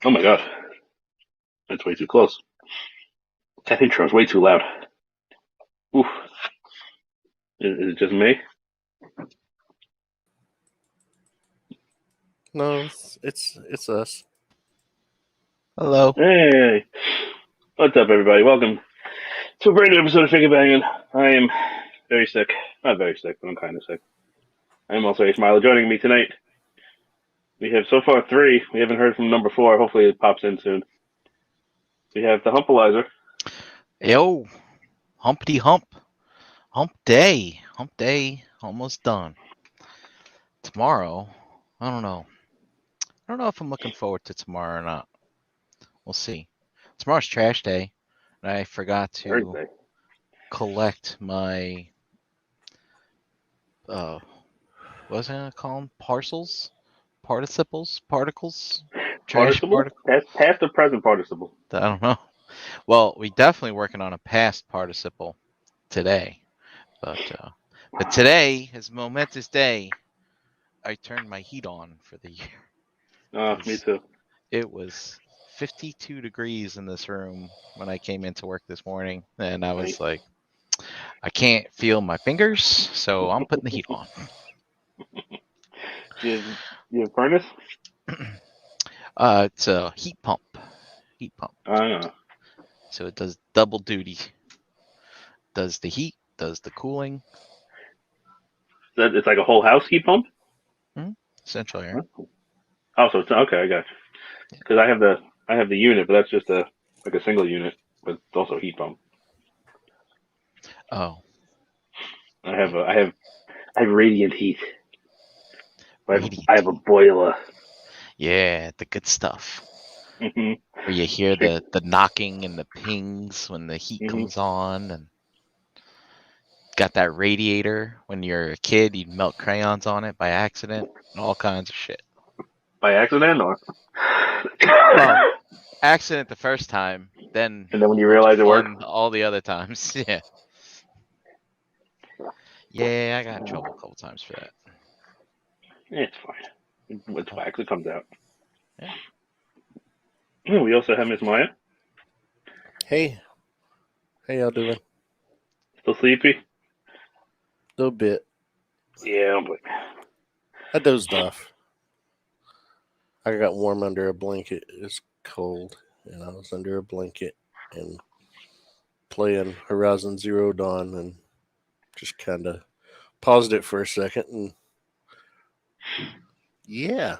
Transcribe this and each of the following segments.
Oh my god, that's way too close. That intro is way too loud. Oof. Is it just me? No, it's us. Hello. Hey, what's up, everybody? Welcome to a brand new episode of FIGGAH Bangin. I am very sick. Not very sick, but I'm kind of sick. I'm also a Smiler. Joining me tonight, we have so far 3. We haven't heard from number 4. Hopefully it pops in soon. We have the Humpalizer. Yo, humpty hump. Hump day. Hump day almost done. Tomorrow, I don't know. I don't know if I'm looking forward to tomorrow or not. We'll see. Tomorrow's trash day, and I forgot to Thursday. collect my what was I gonna call them? Parcels? Participles? Particles? Trash Participle? particles? Past or present participle? I don't know. Well, we definitely working on a past participle today. But today is a momentous day. I turned my heat on for the year. Me too. It was 52 degrees in this room when I came into work this morning, and I was like, I can't feel my fingers, so I'm putting the heat on. You have furnace? It's a heat pump. Heat pump. I know. So it does double duty. Does the heat, does the cooling. It's like a whole house heat pump? Essentially, right? Oh, so it's okay. I got you. Because I have the unit, but that's just a single unit, but it's also a heat pump. Oh. I have radiant heat. I have a Heat. boiler. Yeah, the good stuff. Mm-hmm. Where you hear the knocking and the pings when the heat comes on, and got that radiator. When you're a kid, you'd melt crayons on it by accident, and all kinds of shit. By accident, or? Well, accident the first time, then and then when you realize it worked, all the other times. Yeah. Yeah, I got in trouble a couple times for that. It's fine. It's wax. It comes out. Yeah. Oh, we also have Miss Maya. Hey, how y'all doing? Still sleepy? A little bit. Yeah, but I dozed off. I got warm under a blanket. It's cold, and I was under a blanket and playing Horizon Zero Dawn, and just kind of paused it for a second, and yeah,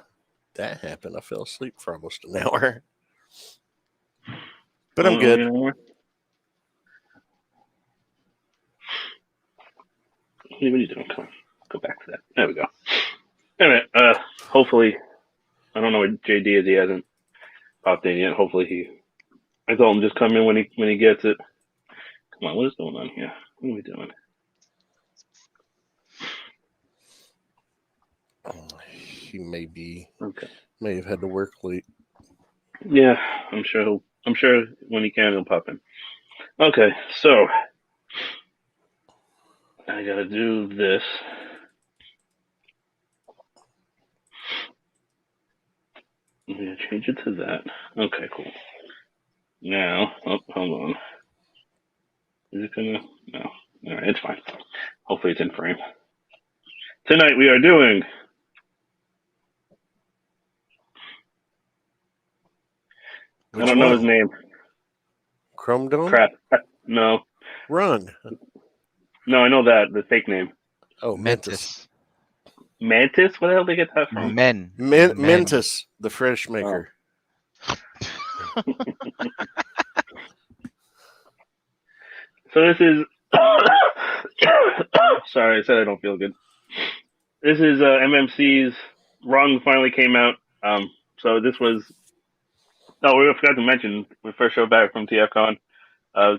that happened. I fell asleep for almost an hour, but I'm good. What are you doing? Come on, go back to that. There we go. Anyway, hopefully, I don't know what JD is. He hasn't popped in yet. Hopefully I told him just come in when he gets it. Come on, what is going on here? What are we doing? He Okay. may have had to work late. Yeah, I'm sure when he can he'll pop in. Okay, so I gotta do this. I'm gonna change it to that. Okay, cool. Now, hold on. Is it gonna? No. Alright, it's fine. Hopefully it's in frame. Tonight we are doing Which I don't know his name. Chrome Dome? Crap. No. Run. No, I know that. The fake name. Oh, Mentis. Mantis? Where the hell did they get that from? Mentis, the fresh maker. Oh. So this is sorry, I said I don't feel good. This is MMC's RUNG finally came out. So this was we forgot to mention the first show back from TFCon.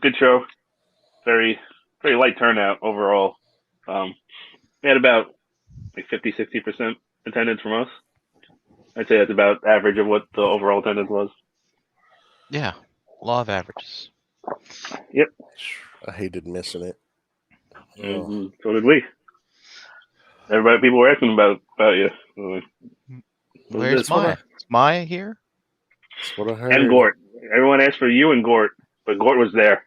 Good show. Very light turnout overall. We had about like 50-60% attendance from us. I'd say that's about average of what the overall attendance was. Yeah, law of averages. Yep. I hated missing it. Mm-hmm. So did we. People were asking about you. Where's Maya? Is Maya here? That's what I heard. And Gort. Everyone asked for you and Gort, but Gort was there.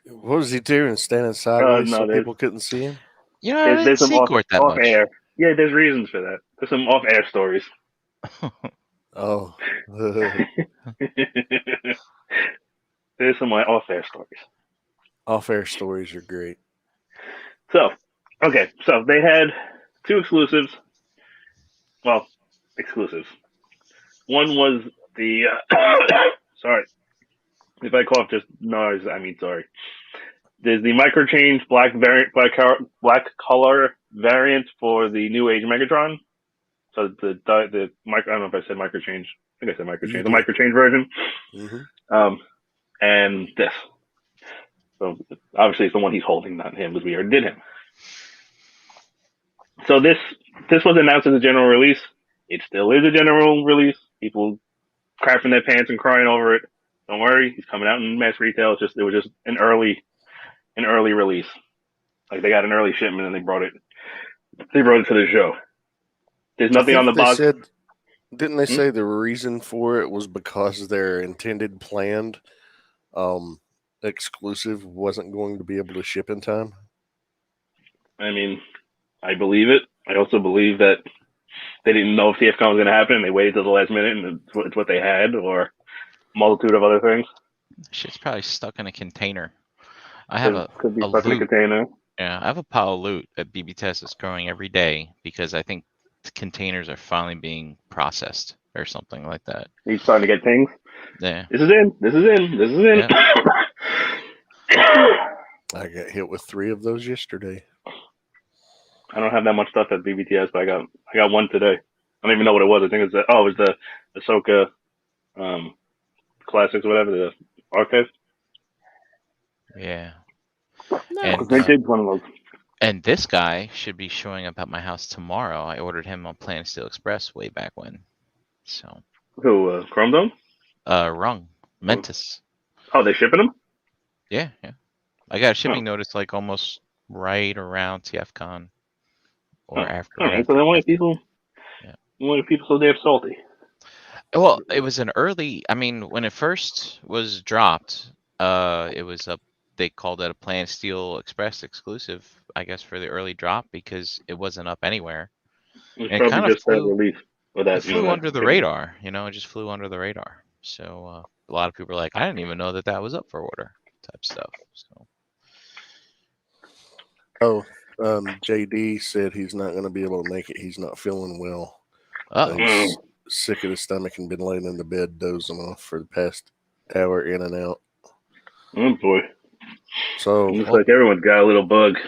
What was he doing? Standing sideways no, so there's- people couldn't see him? You know, I didn't some see Gort that off much. air. Yeah, there's reasons for that. There's some off air stories. Oh. There's some off air stories. Off-air stories are great. So, okay, so they had 2 exclusives. Well, exclusives. One was the sorry, if I cough, just noise. I mean, sorry. There's the microchange black color variant for the New Age Megatron. So the I don't know if I said microchange. I think I said microchange. The microchange version. Mm-hmm. And this. So obviously it's the one he's holding, not him, because we already did him. So this was announced as a general release. It still is a general release. People crapping their pants and crying over it. Don't worry, he's coming out in mass retail. It was just an early release. Like they got an early shipment and they brought it to the show. There's nothing on the box. Didn't they say the reason for it was because their intended planned exclusive wasn't going to be able to ship in time? I mean, I believe it. I also believe that they didn't know if TFCon was going to happen and they waited till the last minute and it's what they had, or a multitude of other things. Shit's probably stuck in a container. I have could be a stuck in a loot. container. Yeah, I have a pile of loot at BB Test that's growing every day because I think the containers are finally being processed or something like that. He's starting to get things. Yeah. This is in. Yeah. I got hit with 3 of those yesterday. I don't have that much stuff at BBTS, but I got one today. I don't even know what it was. I think it was the Ahsoka classics or whatever, the archive. Yeah. And vintage one of those. And this guy should be showing up at my house tomorrow. I ordered him on Planet Steel Express way back when. So. Who? Chrome Dome? RUNG. Mentis. Oh, they shipping them? Yeah. I got a shipping notice like almost right around TFCon or after. All right, so then why are people so damn salty? Well, it was an early. I mean, when it first was dropped, it was they called it a Planet Steel Express exclusive, I guess, for the early drop because it wasn't up anywhere. It was probably just that release. It flew under the radar, it just flew under the radar. So a lot of people were like, I didn't even know that was up for order type stuff. So. JD said he's not going to be able to make it. He's not feeling well. He's sick of his stomach and been laying in the bed dozing off for the past hour in and out. Oh boy! So looks like everyone's got a little bug.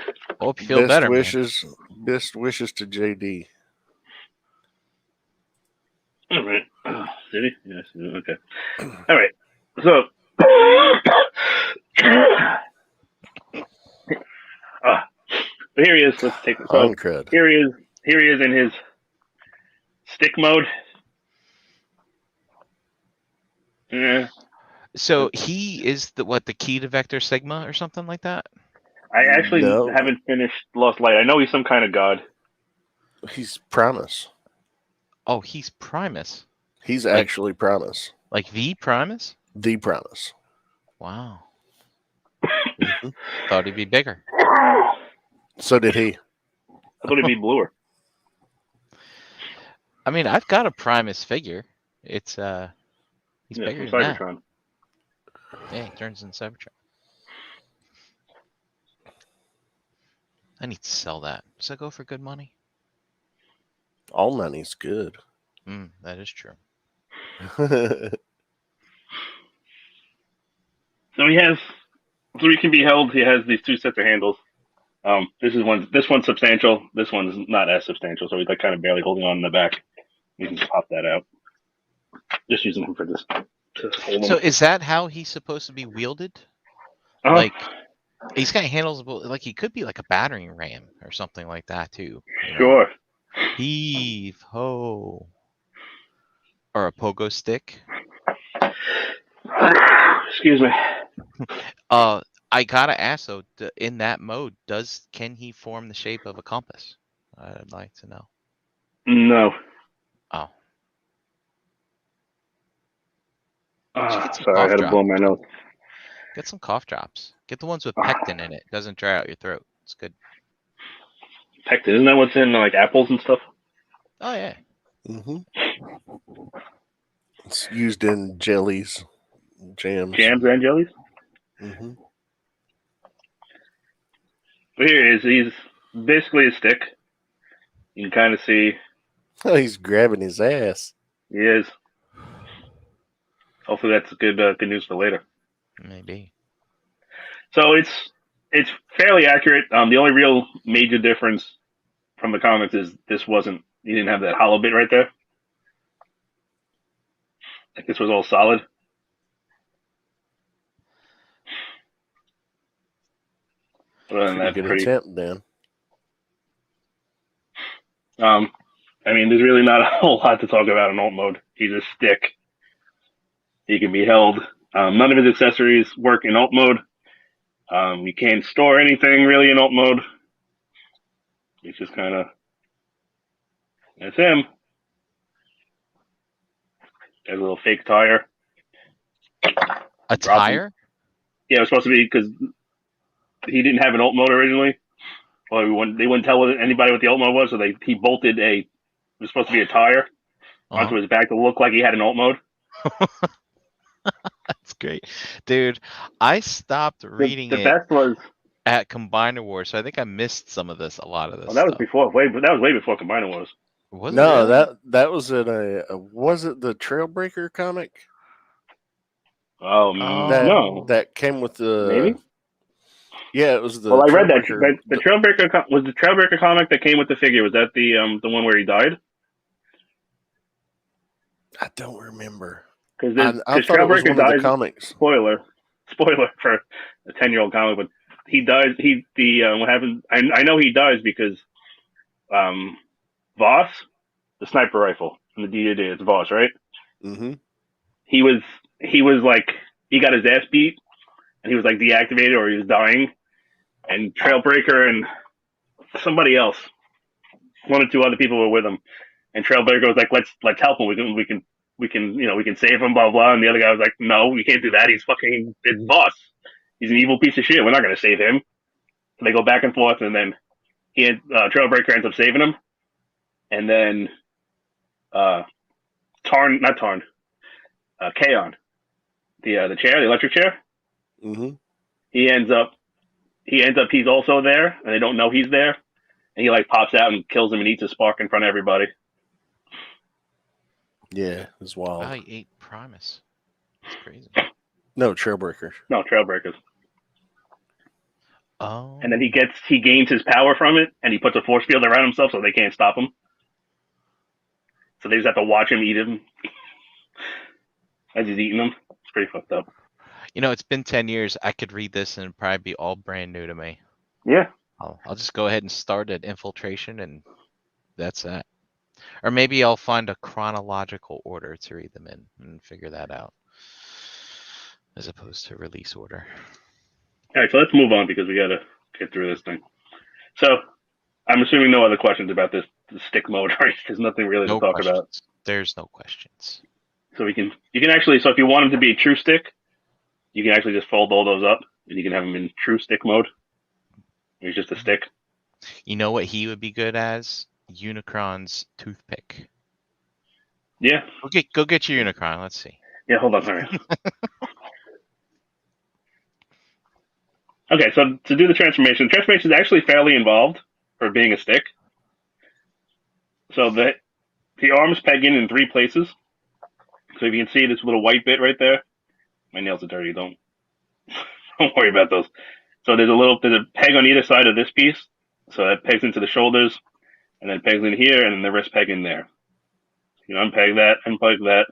Hope you feel better. Best wishes to JD. All right. Did he? Yes. Okay. All right. So. Here he is. Let's take it. Here he is. Here he is in his stick mode. Yeah. So he is the key to Vector Sigma or something like that? I actually haven't finished Lost Light. I know he's some kind of god. He's Primus. Oh, he's Primus. He's actually Primus. Like the Primus? The Primus. Wow. Thought he'd be bigger. So did he. I thought he'd be bluer. I mean, I've got a Primus figure. It's he's bigger than that. Yeah, he turns into Cybertron. I need to sell that. Does that go for good money? All money's good. That is true. So he has 3 can be held. He has these 2 sets of handles. This one's substantial. This one's not as substantial, so he's like kind of barely holding on in the back. You can just pop that out. Just using him for this. So is that how he's supposed to be wielded? Like he's got handles, like he could be like a battering ram or something like that too. Sure. Heave ho. Or a pogo stick. Excuse me. I gotta ask though, in that mode, can he form the shape of a compass? I'd like to know. No. Oh. Just get some Sorry, I cough had to blow drops. my nose. Get some cough drops. Get the ones with pectin in it. Doesn't dry out your throat. It's good. Pectin, isn't that what's in like apples and stuff? Oh yeah. Mm-hmm. It's used in jellies, jams. Jams and jellies. Mm-hmm. But here he is. He's basically a stick. You can kind of see Oh, he's grabbing his ass. he is. Hopefully that's good news for later. Maybe. So it's fairly accurate. The only real major difference from the comics is this wasn't. You didn't have that hollow bit right there. Like this was all solid. Other than that, Pretty good pretty. attempt, Dan. I mean, there's really not a whole lot to talk about in alt mode. He's a stick. He can be held. None of his accessories work in alt mode. You can't store anything really in alt mode. It's just kind of, that's him. There's a little fake tire. A tire? Yeah, it was supposed to be because he didn't have an alt mode originally. Well, they wouldn't tell anybody what the alt mode was, so he bolted it was supposed to be a tire onto his back to look like he had an alt mode. That's great. Dude, I stopped reading the best was at Combiner Wars, so I think I missed a lot of this that was stuff. before that was way before Combiner Wars. Was it No, really? that was in was it the Trailbreaker comic? Oh, no. That came with the Maybe? Yeah, it was the Well, I read that. Trailbreaker. The Trailbreaker was the Trailbreaker comic that came with the figure. Was that the one where he died? I don't remember. Because I thought it was one of the comics. Spoiler for a 10-year-old comic, but he dies. What happened? I know he dies because Voss, the sniper rifle from the D-Day, it's Voss, right? Mm-hmm. He was like he got his ass beat, and he was like deactivated or he was dying, and Trailbreaker and somebody else, one or two other people were with him, and Trailbreaker was like, let's help him. We can save him, blah blah. And the other guy was like, no, we can't do that. It's Voss. He's an evil piece of shit. We're not gonna save him. So they go back and forth, and then Trailbreaker ends up saving him, and then Kaon, the chair, the electric chair. Mm-hmm. He ends up he's also there, and they don't know he's there, and he like pops out and kills him and eats a spark in front of everybody. Yeah, it's wild. I ate Primus. It's crazy. No, Trailbreakers. No, Trailbreakers. Oh. And then he gains his power from it, and he puts a force field around himself so they can't stop him. So they just have to watch him eat him as he's eating them. It's pretty fucked up. You know, it's been 10 years. I could read this and it'd probably be all brand new to me. Yeah. I'll just go ahead and start at Infiltration, and that's that. Or maybe I'll find a chronological order to read them in and figure that out, as opposed to release order. All right, so let's move on because we got to get through this thing. So I'm assuming no other questions about this stick mode, right? There's nothing really to talk about. There's no questions. So you can actually, so if you want him to be a true stick, you can actually just fold all those up and you can have him in true stick mode. He's just a stick. You know what he would be good as? Unicron's toothpick. Yeah. Go get your Unicron. Let's see. Yeah, hold on. Sorry. Okay, so to do the transformation is actually fairly involved for being a stick. So the arms peg in 3 places. So if you can see this little white bit right there, my nails are dirty. Don't worry about those. So there's a peg on either side of this piece. So that pegs into the shoulders, and then pegs in here, and then the wrist peg in there. You unpeg that, unplug that,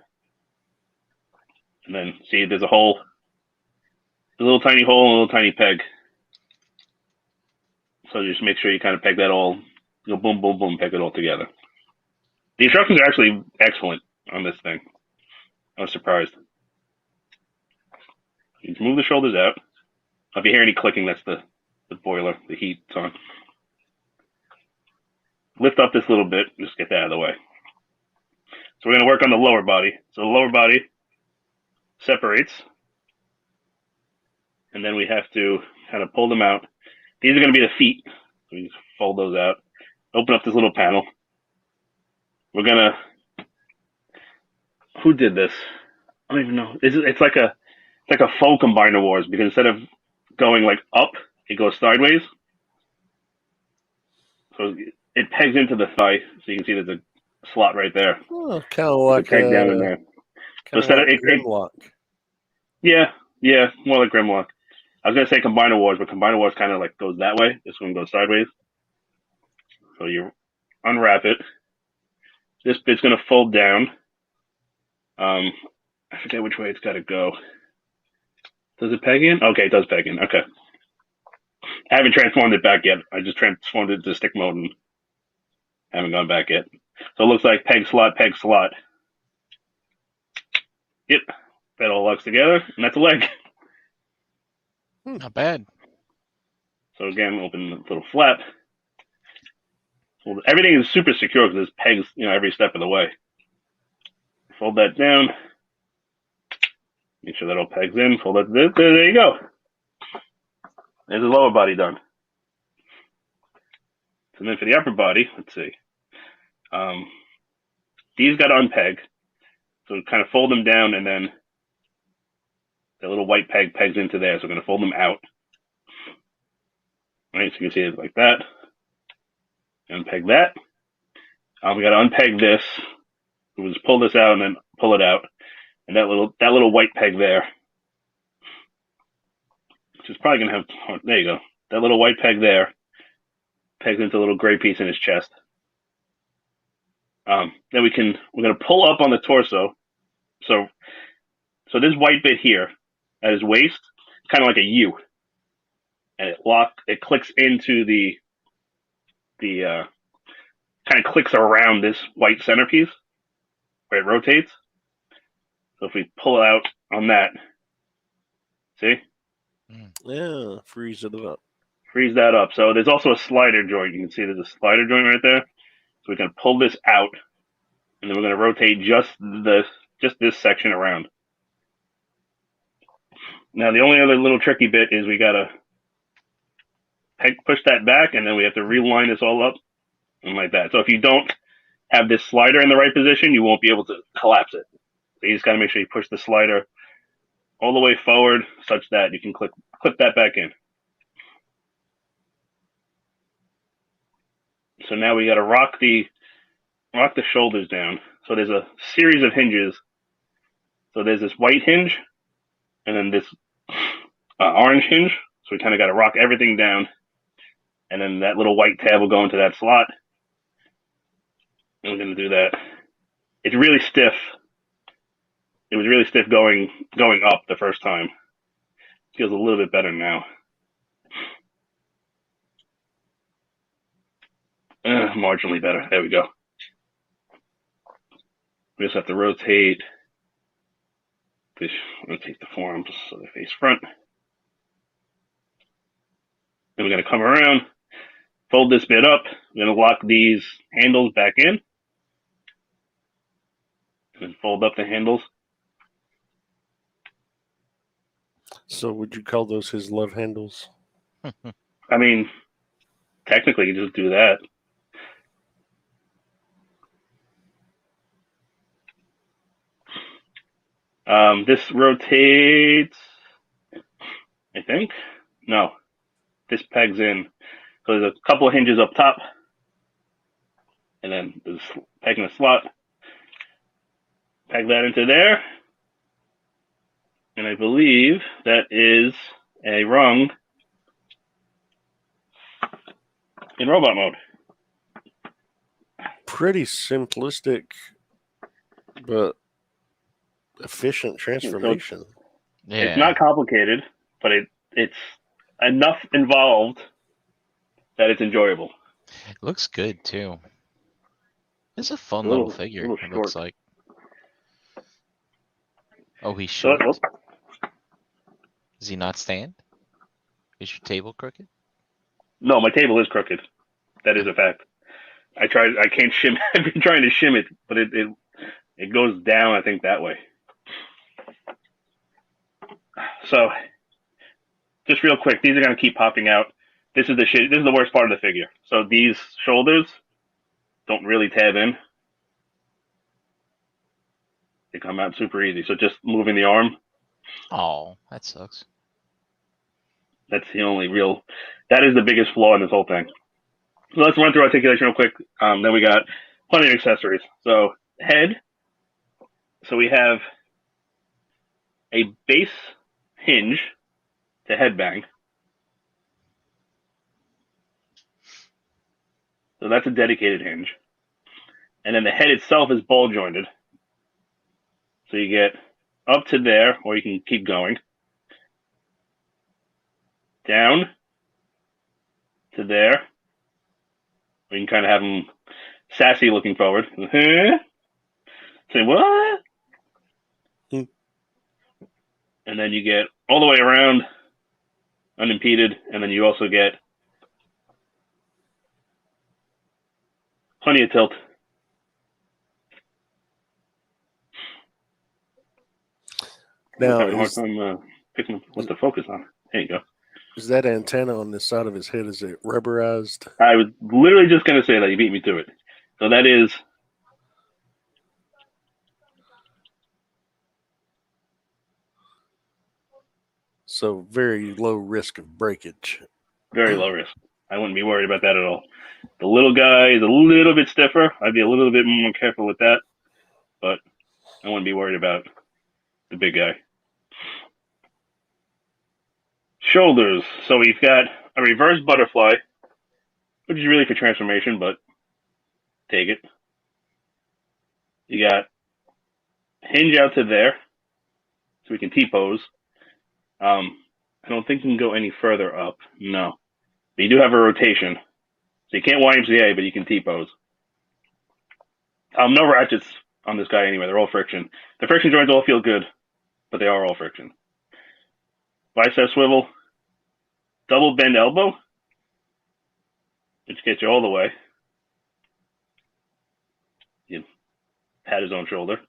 and then see there's a hole. A little tiny hole and a little tiny peg. So just make sure you kind of peg that all, boom, boom, boom, peg it all together. The instructions are actually excellent on this thing. I was surprised. You can move the shoulders out. If you hear any clicking, that's the boiler, the heat's on. Lift up this little bit, just get that out of the way. So we're going to work on the lower body. So the lower body, separates, and then we have to kind of pull them out. These are going to be the feet. So we just fold those out. Open up this little panel. We're gonna. Who did this? I don't even know. It's like a faux combiner wars, because instead of going like up, it goes sideways. So it pegs into the thigh. So you can see there's a slot right there. Oh, kind of like peg down in there. So kind of like Grimlock. Yeah, more like Grimlock. I was gonna say Combiner Wars, but Combiner Wars kind of like goes that way. This one goes sideways. So you unwrap it. This bit's gonna fold down. I forget which way it's got to go. Does it peg in? Okay, it does peg in. Okay. I haven't transformed it back yet. I just transformed it to stick mode and haven't gone back yet. So it looks like peg, slot, peg, slot. Yep. That all locks together, and that's a leg. Not bad. So again, open the little flap. Everything is super secure because there's pegs, every step of the way. Fold that down. Make sure that all pegs in. Fold that. There you go. There's the lower body done. So then for the upper body, let's see. These got to unpeg. So kind of fold them down, and then the little white peg pegs into there. So we're going to fold them out. All right, so you can see it like that. Unpeg that. We got to unpeg this. We'll just pull this out and then pull it out. And that little white peg there, which is probably going to have, there you go. That little white peg there pegs into a little gray piece in his chest. Then we're going to pull up on the torso. So this white bit here at his waist, kind of like a U. And it clicks into the kind of clicks around this white centerpiece where it rotates. So if we pull out on that, see? Yeah, freeze it up. Freeze that up. So there's also a slider joint. You can see there's a slider joint right there. So we can pull this out, and then we're going to rotate just this section around. Now the only other little tricky bit is we got to push that back, and then we have to reline this all up and like that. So if you don't have this slider in the right position, you won't be able to collapse it. So you just got to make sure you push the slider all the way forward such that you can clip that back in. So now we got to rock the shoulders down. So there's a series of hinges. So there's this white hinge, and then this orange hinge. So we kind of got to rock everything down, and then that little white tab will go into that slot. And we're going to do that. It's really stiff. It was really stiff going up the first time. It feels a little bit better now. Marginally better. There we go. We just have to rotate the forearms so they face front. Then we're going to come around, fold this bit up. We're going to lock these handles back in. And then fold up the handles. So would you call those his love handles? I mean, technically you just do that. This rotates, I think. No, this pegs in. So there's a couple of hinges up top, and then there's peg in the slot. Peg that into there, and I believe that is a rung in robot mode. Pretty simplistic, but efficient transformation. Yeah. It's not complicated, but it's enough involved that it's enjoyable. It looks good too. It's a fun little figure. It looks like. Oh, he's short. Does he not stand? Is your table crooked? No, my table is crooked. That is a fact. I can't shim. I've been trying to shim it, but it goes down, I think, that way. So just real quick, these are going to keep popping out. This is the worst part of the figure. So these shoulders don't really tab in. They come out super easy. So just moving the arm. Oh, that sucks. That's the only real. That is the biggest flaw in this whole thing. So let's run through articulation real quick. Then we got plenty of accessories. So head. So we have a base hinge to headbang. So that's a dedicated hinge. And then the head itself is ball jointed. So you get up to there, or you can keep going. Down to there. We can kind of have them sassy looking forward. Say, what? And then you get all the way around, unimpeded, and then you also get plenty of tilt. Now, I'm having a hard time picking what to focus on. There you go. Is that antenna on the side of his head, is it rubberized? I was literally just going to say that. You beat me to it. So that is so very low risk of breakage. very low risk. I wouldn't be worried about that at all. The little guy is a little bit stiffer. I'd be a little bit more careful with that, but I wouldn't be worried about the big guy. Shoulders. So we've got a reverse butterfly, which is really for transformation, but take it. You got hinge out to there, so we can T-pose. I don't think you can go any further up. No. But you do have a rotation. So you can't YMCA, but you can T-pose. No ratchets on this guy anyway. They're all friction. The friction joints all feel good, but they are all friction. Bicep swivel. Double bend elbow, which gets you all the way. You pat his own shoulder.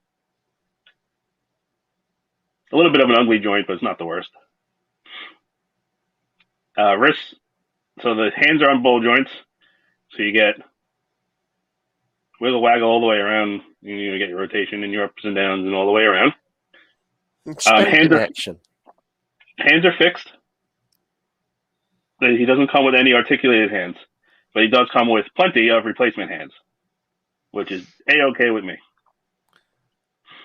A little bit of an ugly joint, but it's not the worst. Wrists. So the hands are on ball joints. So you get wiggle waggle all the way around. You get your rotation and your ups and downs and all the way around. Hands are fixed. He doesn't come with any articulated hands, but he does come with plenty of replacement hands, which is A-okay with me.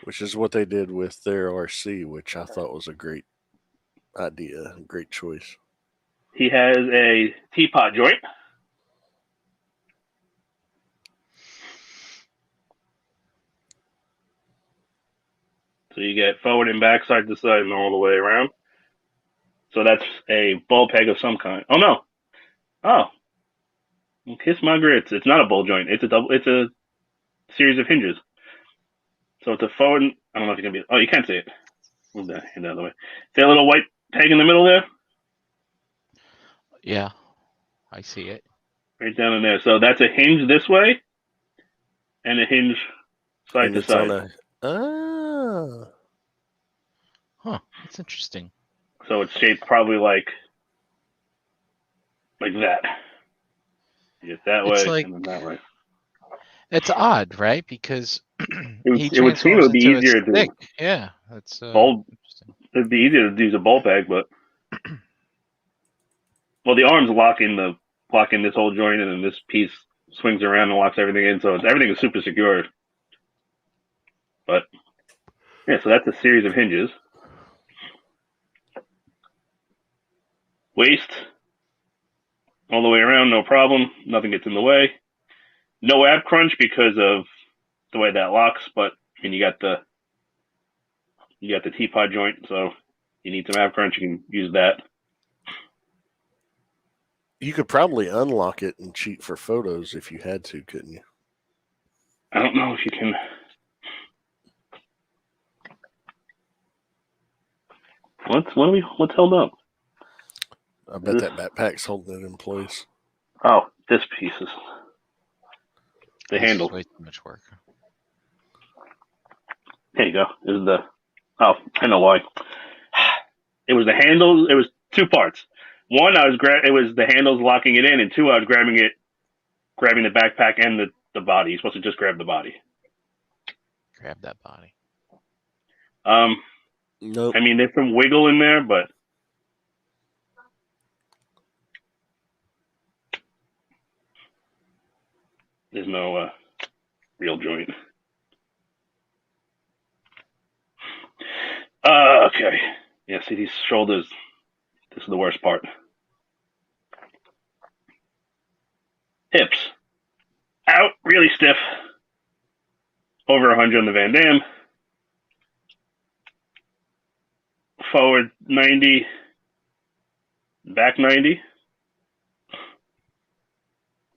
Which is what they did with their RC, which I thought was a great idea, a great choice. He has a teapot joint. So you get forward and back, side to side, and all the way around. So that's a ball peg of some kind. Oh no! Oh, well, kiss my grits! It's not a ball joint. It's a series of hinges. So it's a forward. I don't know if you can be. Oh, you can't see it. Move that hand out of the way. See that little white peg in the middle there? Yeah, I see it. Right down in there. So that's a hinge this way, and a hinge side to side. Huh, that's interesting. So it's shaped probably like that. You get that It's way like, and then that way. It's odd, right? Because It would seem it would be easier to stick. Yeah, that's interesting. It'd be easier to use a ball peg, but well, the arms lock in this whole joint, and then this piece swings around and locks everything in, so everything is super secure. But yeah, so that's a series of hinges. Waist all the way around, no problem. Nothing gets in the way. No ab crunch because of the way that locks, but I mean you got the teapot joint, so you need some ab crunch, you can use that. You could probably unlock it and cheat for photos if you had to, couldn't you? I don't know if you can. What's held up? I bet that backpack's holding it in place. Oh, this piece is the That's handle. way too much work. There you go. This is the. Oh, I know why. It was the handles. It was two parts. One, it was the handles locking it in, and two, I was grabbing the backpack and the body. You're supposed to just grab the body. Grab that body. Nope. I mean, there's some wiggle in there, but there's no real joint. Okay. Yeah, see these shoulders. This is the worst part. Hips. Out, really stiff. Over 100 on the Van Damme. Forward 90. Back 90.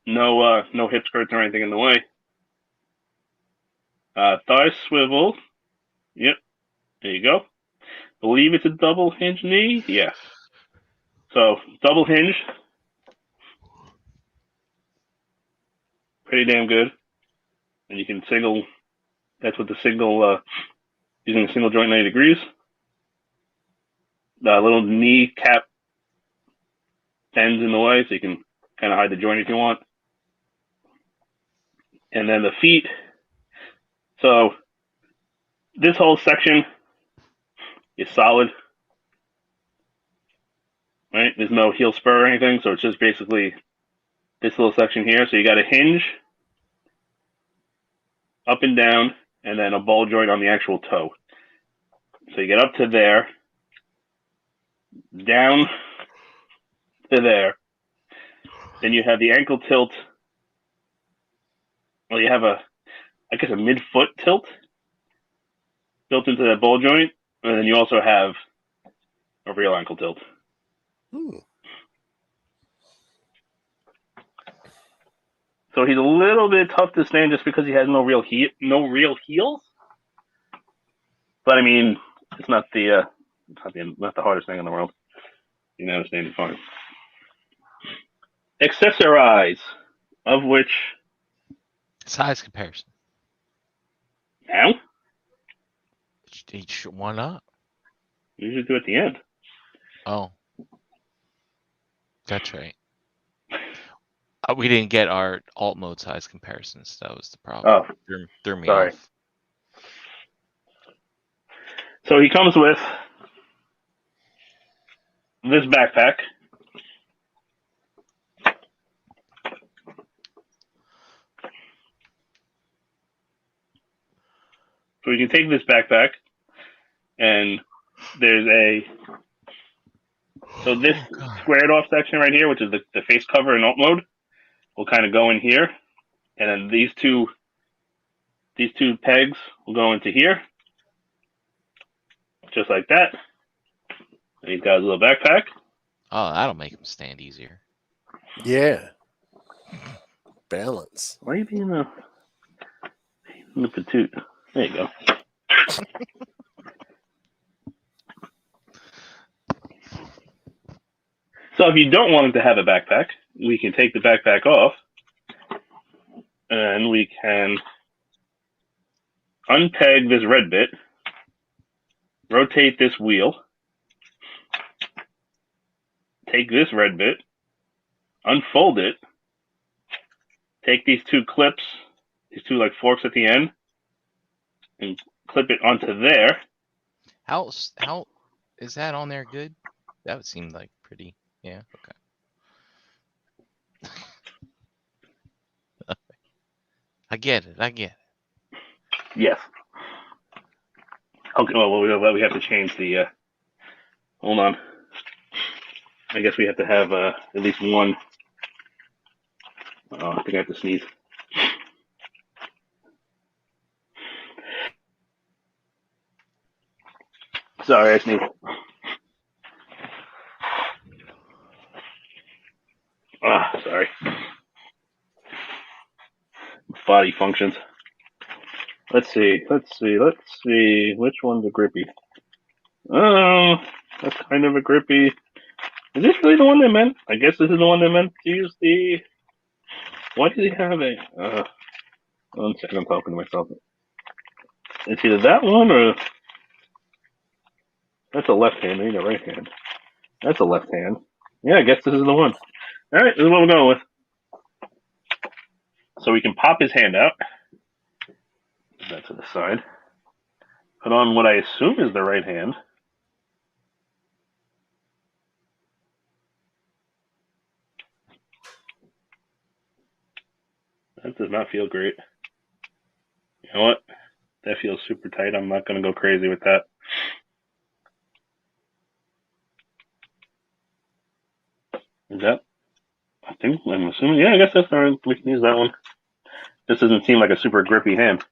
No hip skirts or anything in the way. Thigh swivel. Yep. There you go. Believe it's a double hinge knee. Yeah. So double hinge. Pretty damn good. And you can single. That's with the single. Using a single joint 90 degrees. The little knee cap ends in the way, so you can kind of hide the joint if you want. And then the feet. So this whole section is solid, right? There's no heel spur or anything, so it's just basically this little section here. So you got a hinge up and down, and then a ball joint on the actual toe. So you get up to there, down to there. Then you have the ankle tilt. Well, you have a mid-foot tilt built into that ball joint, and then you also have a real ankle tilt. So he's a little bit tough to stand just because he has no real heels. But I mean, it's not the hardest thing in the world. You know, standing fine. Accessorize, of which Size comparison. now Why not? you should do it at the end. Oh, that's right. We didn't get our alt mode size comparisons. That was the problem. Oh, threw me sorry. off. So he comes with this backpack. So you can take this backpack, and there's this squared off section right here, which is the face cover in alt mode, will kind of go in here, and then these two pegs will go into here, just like that. And he's got his little backpack. Oh, that'll make him stand easier. Yeah. Balance. Why are you being a patoot? There you go. So if you don't want him to have a backpack, we can take the backpack off, and we can unpeg this red bit, rotate this wheel, take this red bit, unfold it, take these two clips, these two like forks at the end, and clip it onto there. How is that on there good? That would seem like pretty. Yeah. Okay. I get it. Yes. Okay. Well, we have to change the. Hold on. I guess we have to have at least one. I think I have to sneeze. Sorry, I sneezed. Sorry. Body functions. Let's see. Which one's a grippy? Oh, that's kind of a grippy. Is this really the one they meant? I guess this is the one they meant to use the. Why did he have a? 1 second, I'm talking to myself. It's either that one or That's a left hand. I need a right hand. That's a left hand. Yeah, I guess this is the one. All right, this is what we're going with. So we can pop his hand out. Put that to the side. Put on what I assume is the right hand. That does not feel great. You know what? That feels super tight. I'm not going to go crazy with that. Is that? I think I'm assuming. Yeah, I guess that's all right. We can use that one. This doesn't seem like a super grippy hand.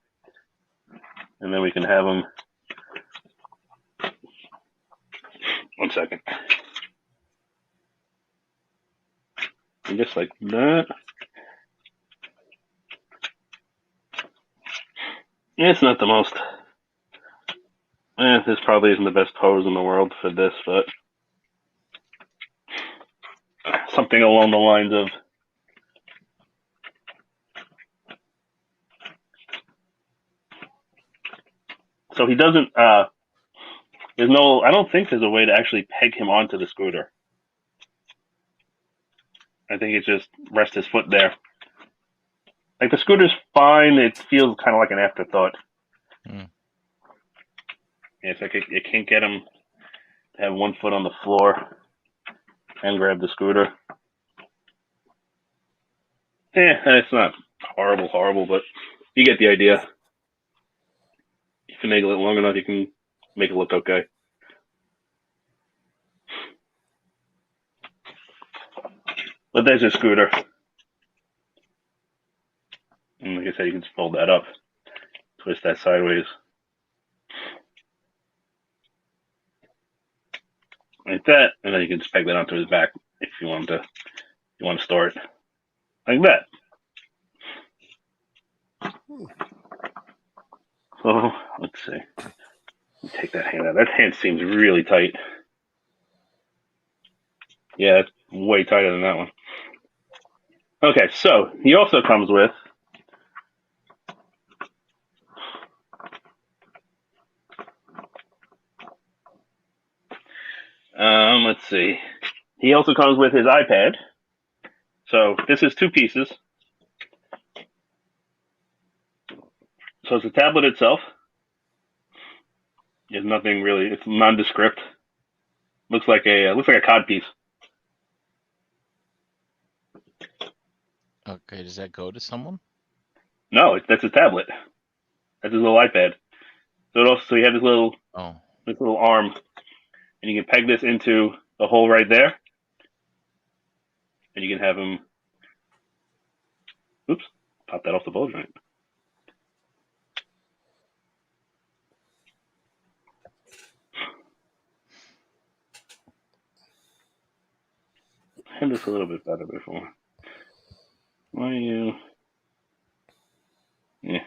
And then we can have him. 1 second. And just like that. It's not the most. This probably isn't the best pose in the world for this, but something along the lines of. So he doesn't. There's no. I don't think there's a way to actually peg him onto the scooter. I think it's just rest his foot there. Like the scooter's fine. It feels kind of like an afterthought. Mm. Yeah, it's like it can't get him to have 1 foot on the floor and grab the scooter. It's not horrible, but you get the idea. You finagle it long enough, you can make it look okay. But there's your scooter. And like I said, you can just fold that up, twist that sideways. Like that, and then you can just peg that onto his back if you want to store it. Like that. So, let's see. Take that hand out. That hand seems really tight. Yeah, it's way tighter than that one. Okay, so he also comes with let's see. He also comes with his iPad. So this is 2 pieces. So it's the tablet itself. There's nothing really. It's nondescript. Looks like a cod piece. Okay, does that go to someone? No, that's a tablet. That's his little iPad. So you have this little arm, and you can peg this into the hole right there, and you can have him. Oops, pop that off the ball joint. I had this a little bit better before. Why are you? Yeah.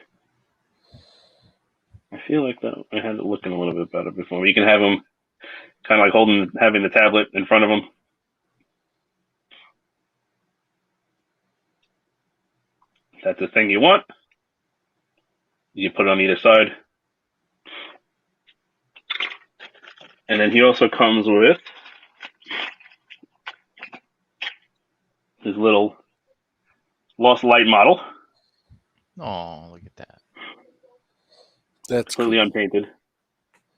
I feel like that I had it looking a little bit better before. You can have him kind of like having the tablet in front of him. If that's the thing you want, you put it on either side. And then he also comes with his little Lost Light model. Oh, look at that. That's completely cool. unpainted.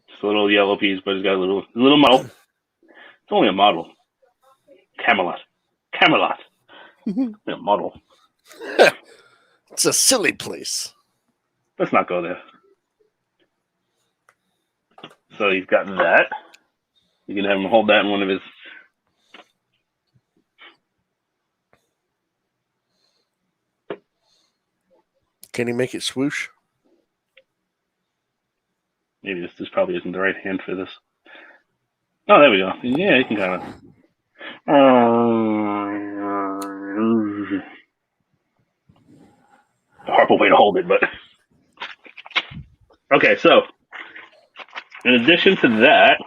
Just a little yellow piece, but it's got a little model. It's only a model. Camelot. A model. It's a silly place. Let's not go there. So he's got that. You can have him hold that in one of his. Can he make it swoosh? Maybe this probably isn't the right hand for this. Oh, there we go. Yeah, you can kind of. A horrible way to hold it, but. Okay, so. In addition to that,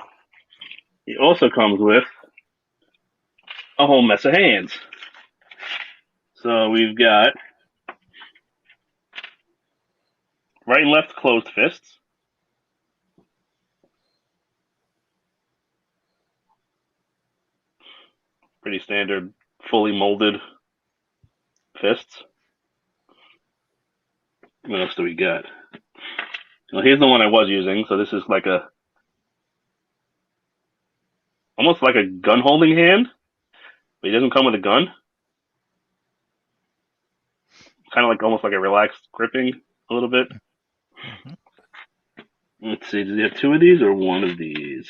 he also comes with a whole mess of hands. So we've got right and left closed fists. pretty standard, fully molded fists. What else do we got? Well, here's the one I was using. So this is like almost like a gun holding hand, but he doesn't come with a gun. Kind of like almost like a relaxed gripping a little bit. Mhm. Let's see, does he have two of these or one of these?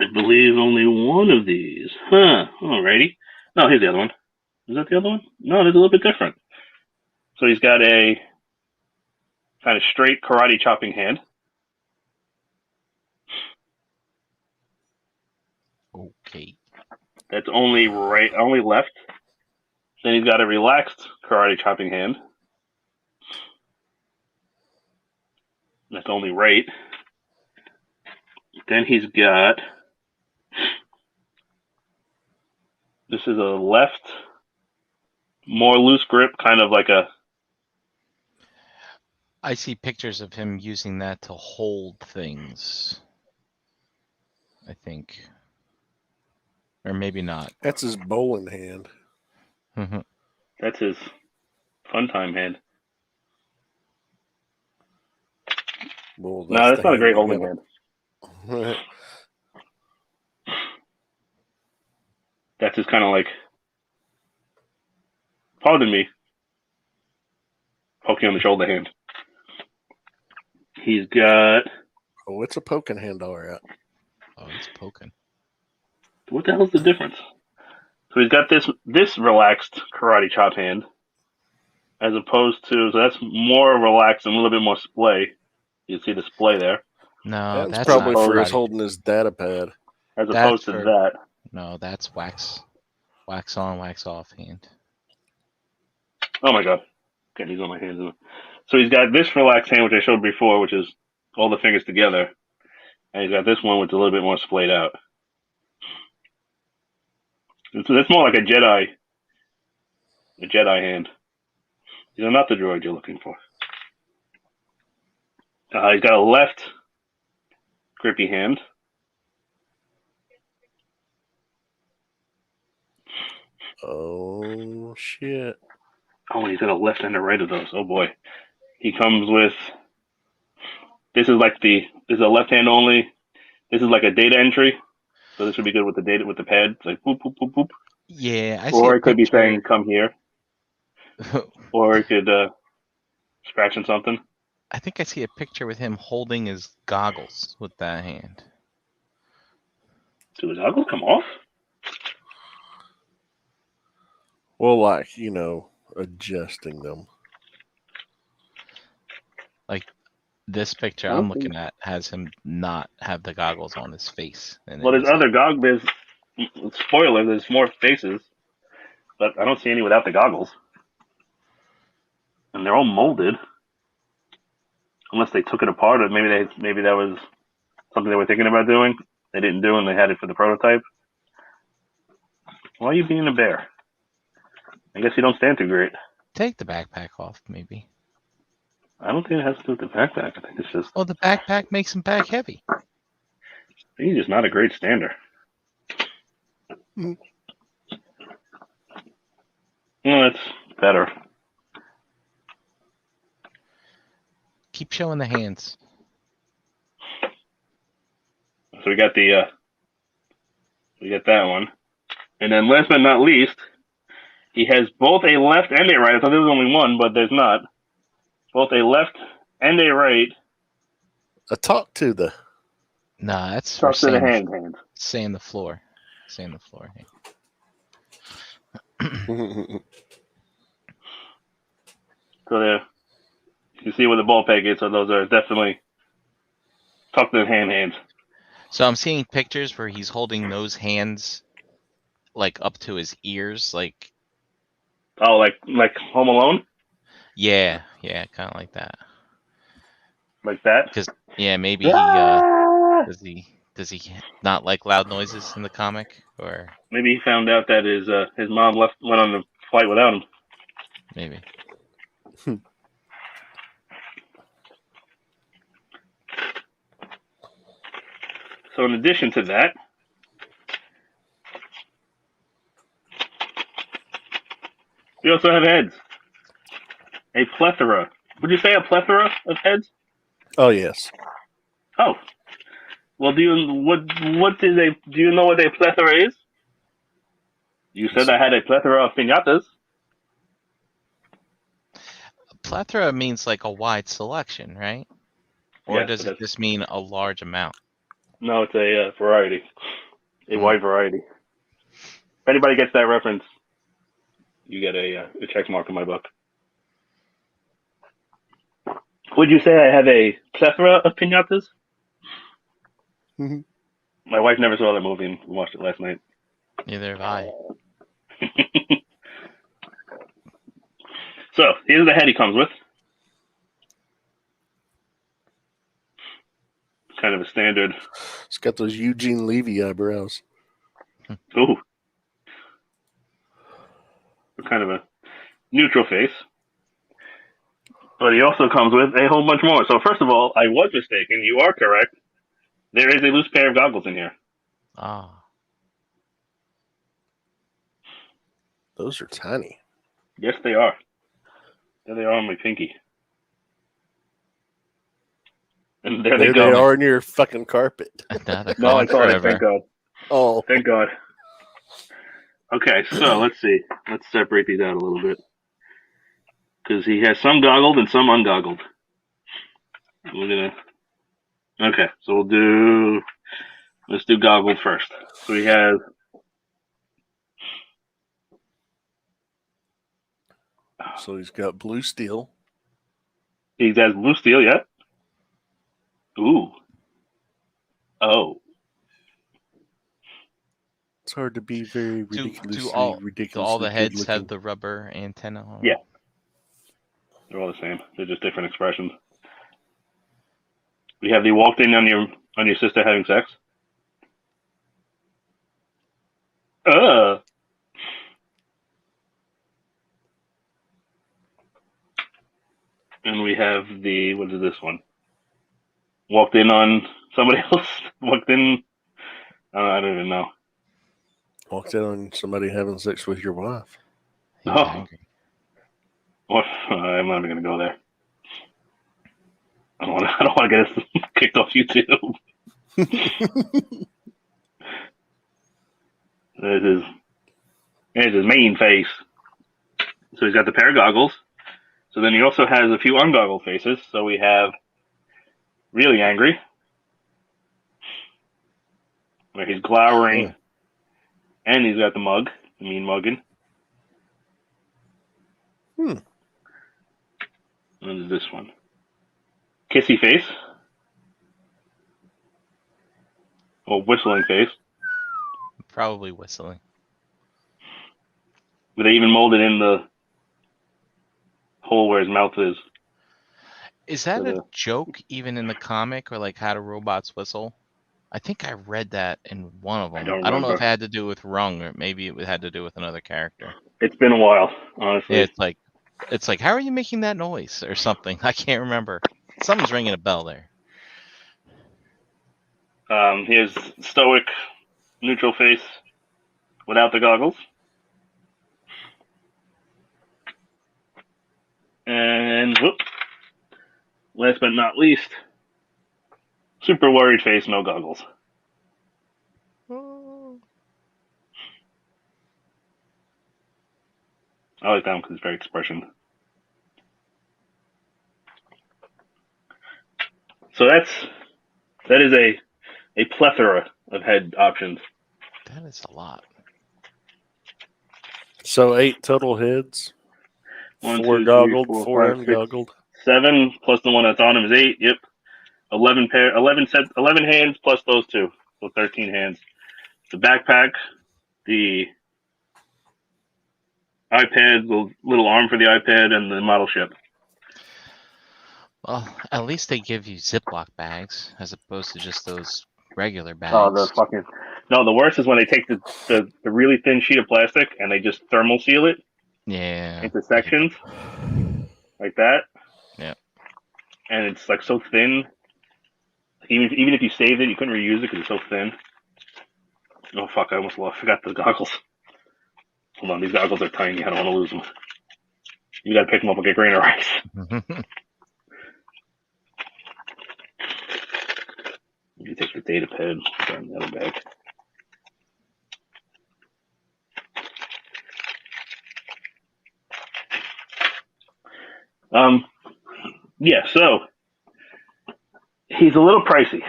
I believe only one of these. Huh, alrighty. No, here's the other one. Is that the other one? No, it's a little bit different. So he's got a kind of straight karate chopping hand. Okay. That's only left. Then he's got a relaxed karate chopping hand. That's only right. Then he's got, this is a left, more loose grip, kind of like a, I see pictures of him using that to hold things. I think. Or maybe not. That's his bowling hand. Mhm. that's his fun time hand. Well, No, that's the not a great hand holding you hand. gotta- That's his kind of like, pardon me, poking on the shoulder hand. He's got, Oh, it's a poking hand, all right. Oh, it's poking. what the hell's the difference? So he's got this relaxed karate chop hand, as opposed to, so that's more relaxed and a little bit more splay. You see the splay there, No, That's that's probably not for his karate. holding his data pad. as That's opposed to for that. no, that's wax on, wax off hand. Oh my god, getting these on my hands. So he's got this relaxed hand, which I showed before, which is all the fingers together, and he's got this one, which is a little bit more splayed out. So that's more like a Jedi hand. These are not the droid you're looking for. He's got a left grippy hand. Oh shit! Oh, and he's got a left and a right of those. Oh boy, he comes with. This is a left hand only. This is like a data entry, so this would be good with the data with the pad. It's like boop boop boop boop. Yeah, I see Or a it could be picture. saying "come here," or it could scratching something. I think I see a picture with him holding his goggles with that hand. Do his goggles come off? Well, like adjusting them. This picture I'm looking at has him not have the goggles on his face. And Well, then there's other goggles. Spoiler: there's more faces, but I don't see any without the goggles, and they're all molded. Unless they took it apart, or maybe that was something they were thinking about doing. They didn't do, and they had it for the prototype. Why are you being a bear? I guess you don't stand too great. take the backpack off, maybe. I don't think it has to do with the backpack. I think it's just Oh, the backpack makes him back heavy. he's just not a great stander. Mm. Well, that's better. Keep showing the hands. So we got that one, and then last but not least, he has both a left and a right. I thought there was only one, but there's not. Both a left and a right. Talk to the. Nah, that's for Talk to the sand, hand. sand the floor. Sand the floor. So there, you can see where the ball peg is. So those are definitely tucked in hands. So I'm seeing pictures where he's holding those hands like up to his ears, like Oh, like Home Alone, yeah, kind of like that. like that. Because yeah, maybe Ah! does he not like loud noises in the comic, or Maybe he found out that his mom went on the flight without him. maybe. So in addition to that, We also have heads. A plethora. Would you say a plethora of heads? Oh yes. Oh. Well, do you know what a plethora is? You said I had a plethora of piñatas. A plethora means like a wide selection, right? Or Yes, does it just mean a large amount? No, it's a variety. A wide variety. If anybody gets that reference, you get a check mark in my book. Would you say I have a plethora of piñatas? Mhm. My wife never saw that movie and we watched it last night. Neither have I. So, here's the head he comes with. Kind of a standard. It's got those Eugene Levy eyebrows. Ooh. Kind of a neutral face. But he also comes with a whole bunch more. So first of all, I was mistaken. You are correct. There is a loose pair of goggles in here. Ah. Those are tiny. Yes, they are. There they are on my pinky. And there they go. They are in your fucking carpet. No, I saw it. Thank God. Oh. Thank God. Okay, so let's see. Let's separate these out a little bit. Because he has some goggled and some ungoggled. Okay, so let's do goggled first. So he has. So he's got blue steel. He has blue steel, yeah. Ooh. Oh. It's hard to be very ridiculously do all the heads good-looking. have the rubber antenna on? Yeah. They're all the same. They're just different expressions. We have the walked in on your sister having sex. And we have what is this one? Walked in on somebody else. Walked in. I don't even know. Walked in on somebody having sex with your wife. He was angry. What? I'm not even going to go there. I don't want to get us kicked off YouTube. There's his main face. So he's got the pair of goggles. So then he also has a few ungoggled faces. So we have really angry, where he's glowering, and he's got the mug, the mean mugging. What is this one? Kissy face. Or whistling face. Probably whistling. But they even molded in the hole where his mouth is. Is that a joke even in the comic, or like How Do Robots Whistle? I think I read that in one of them. I don't know if it had to do with Rung, or maybe it had to do with another character. It's been a while, honestly. Yeah, it's like, how are you making that noise or something? I can't remember. Something's ringing a bell there. He has stoic, neutral face without the goggles. And last but not least, super worried face, no goggles. I like that one because it's very expression. So that is a plethora of head options. That is a lot. So 8 total heads. 1, 4 2, 3, goggled, 4, 4 5, 6, ungoggled. 7 plus the one that's on him is 8. Yep. 11 hands plus those 2. So 13 hands. The backpack, the iPad, the little arm for the iPad, and the model ship. Well, at least they give you Ziploc bags as opposed to just those regular bags. Oh, the worst is when they take the really thin sheet of plastic and they just thermal seal it. Yeah. Into sections. Like that. Yeah. And it's like so thin. Even if you saved it, you couldn't reuse it because it's so thin. Oh fuck! I forgot the goggles. Hold on, these goggles are tiny. I don't want to lose them. You got to pick them up like a grain of rice. You take the data pad, put it in the other bag. Yeah, so he's a little pricey.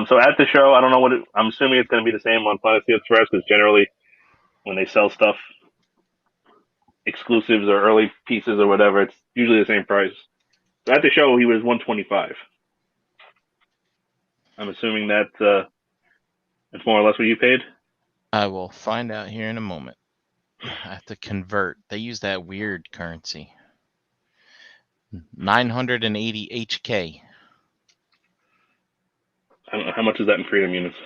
So at the show, I don't know what I'm assuming it's going to be the same on Planet Steel Express because generally when they sell stuff, exclusives or early pieces or whatever, it's usually the same price. So at the show, he was $125. I'm assuming that it's more or less what you paid. I will find out here in a moment. I have to convert. They use that weird currency. 980 HK. I don't know how much is that in freedom units.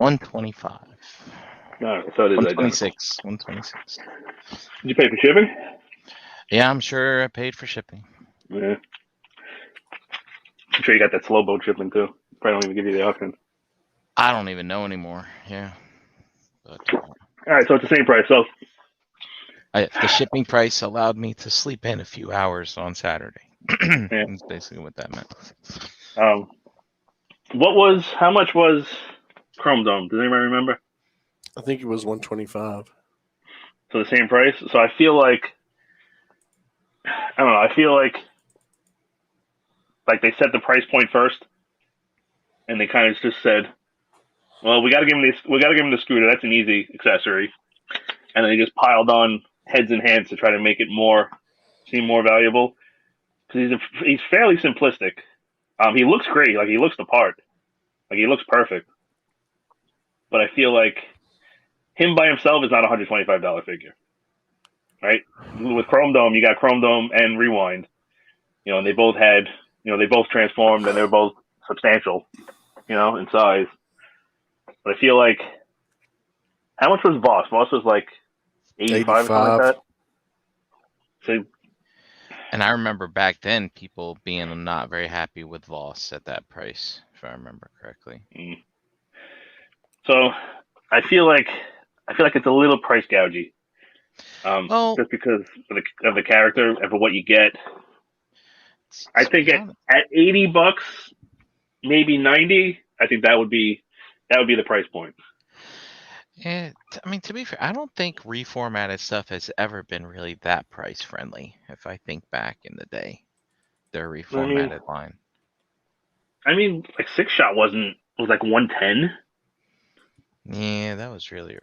$125. All right, so it is identical. 126. 126. Did you pay for shipping? Yeah, I'm sure I paid for shipping. Yeah. I'm sure you got that slow boat shipping too. Probably don't even give you the option. I don't even know anymore. Yeah. But, all right, so it's the same price. So the shipping price allowed me to sleep in a few hours on Saturday. yeah. That's basically what that meant. How much was Chrome Dome? Does anybody remember? I think it was 125. So the same price. So I feel like, I don't know. I feel like they set the price point first, and they kind of just said, "Well, we got to give him this. We got to give him the scooter. That's an easy accessory." And then they just piled on heads and hands to try to make it seem more valuable. Because he's fairly simplistic. He looks great. Like he looks the part. Like he looks perfect. But I feel like him by himself is not a $125 figure, right? With Chrome Dome, you got Chrome Dome and Rewind. And they both had, they both transformed and they were both substantial, in size. But I feel like, how much was Voss? Voss was like 85 or something like that. So, and I remember back then people being not very happy with Voss at that price, if I remember correctly. So I feel like it's a little price gougey. Just because of the character and for what you get. I think at $80, maybe 90, I think that would be the price point. I mean, to be fair, I don't think reformatted stuff has ever been really that price friendly. If I think back in the day, their reformatted line. I mean, like Six Shot was like 110. Yeah, that was really.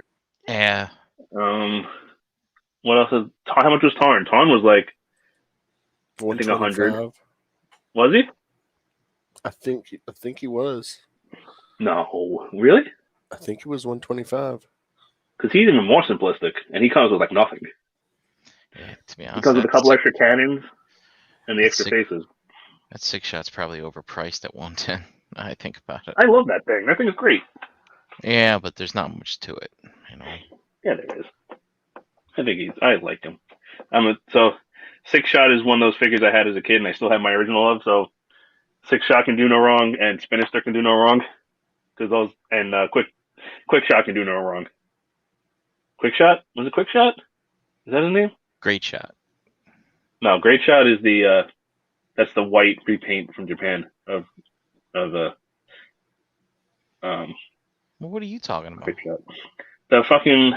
Yeah. What else how much was Tarn? Tarn was like, I think 100. Was he? I think he was. No, really? I think it was 125. Because he's even more simplistic, and he comes with like nothing. Yeah, to be honest, he comes with a couple extra cannons and the extra faces. That Six Shot's probably overpriced at 110. I think about it. I love that thing. That thing is great. Yeah, but there's not much to it, Yeah, there is. I like him. So Six Shot is one of those figures I had as a kid, and I still have my original of. So Six Shot can do no wrong, and Spinister can do no wrong, because those and Quick Shot can do no wrong. Quick Shot? Was it Quick Shot? Is that his name? Great Shot. No, Great Shot is that's the white repaint from Japan of Well, what are you talking about? Quick Shot. The fucking,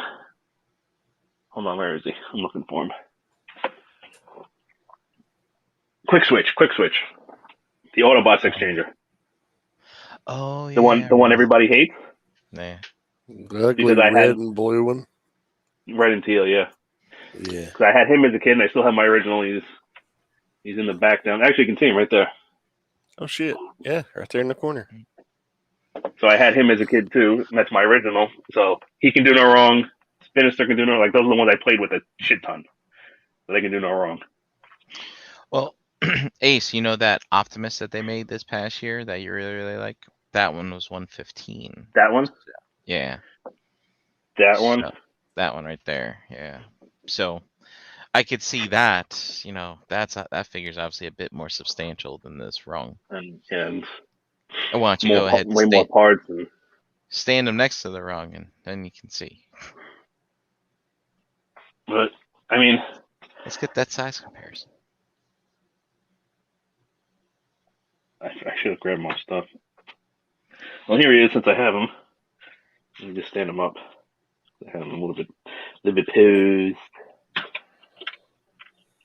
hold on, where is he? I'm looking for him. Quick Switch. The Autobots Exchanger. Oh yeah. The one everybody hates. Yeah. The ugly red and blue one. Red and teal, yeah. Yeah. Because I had him as a kid, and I still have my original. He's in the back down. Actually, you can see him right there. Oh shit! Yeah, right there in the corner. So I had him as a kid too, and that's my original. So he can do no wrong. Spinister can do no wrong. Like those are the ones I played with a shit ton. So they can do no wrong. Well, Ace, that Optimus that they made this past year that you really, really like? That one was 115. That one? Yeah. That one? That one right there, yeah. So I could see that. You know, that figure's obviously a bit more substantial than this rung. and Why don't you go ahead and way more parts. And stand them next to the rung, and then you can see. but I mean, Let's get that size comparison. I should have grabbed more stuff. Well, here he is. Since I have him, let me just stand him up. I have him a little bit posed.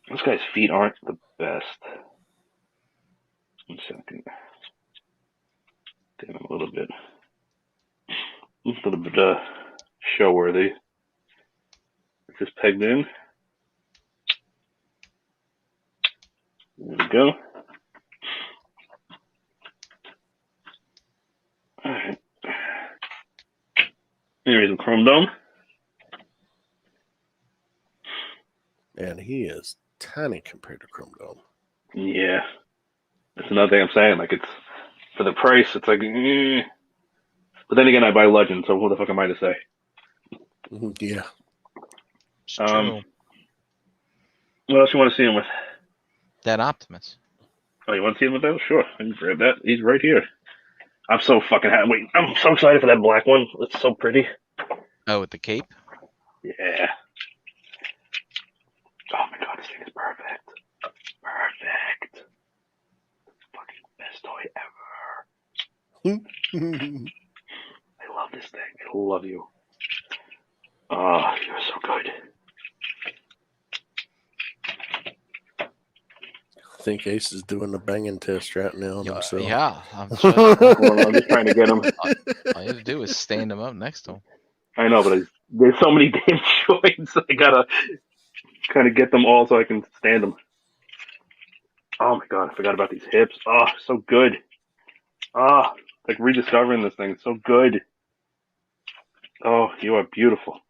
This guy's feet aren't the best. 1 second. Stand him a little bit show worthy. It's just pegged in. There we go. All right. Here is a chrome dome. And he is tiny compared to Chrome Dome. Yeah. That's another thing I'm saying. Like, it's for the price, it's like, But then again, I buy Legend, so what the fuck am I to say? Yeah. It's true. What else you want to see him with? That Optimus. Oh, you want to see him with that? Sure, I can grab that. He's right here. I'm so fucking happy. Wait, I'm so excited for that black one. It's so pretty. Oh, with the cape? Yeah. Oh my god, this thing is perfect. Perfect. Fucking best toy ever. I love this thing. I love you. Oh, you're so good. I think Ace is doing a banging test right now on himself. Yeah. I'm just trying to get him. All you have to do is stand him up next to him. I know, but there's so many damn joints. I gotta kind of get them all so I can stand them. Oh my god, I forgot about these hips. Oh, so good. Ah, like rediscovering this thing. It's so good. Oh, you are beautiful.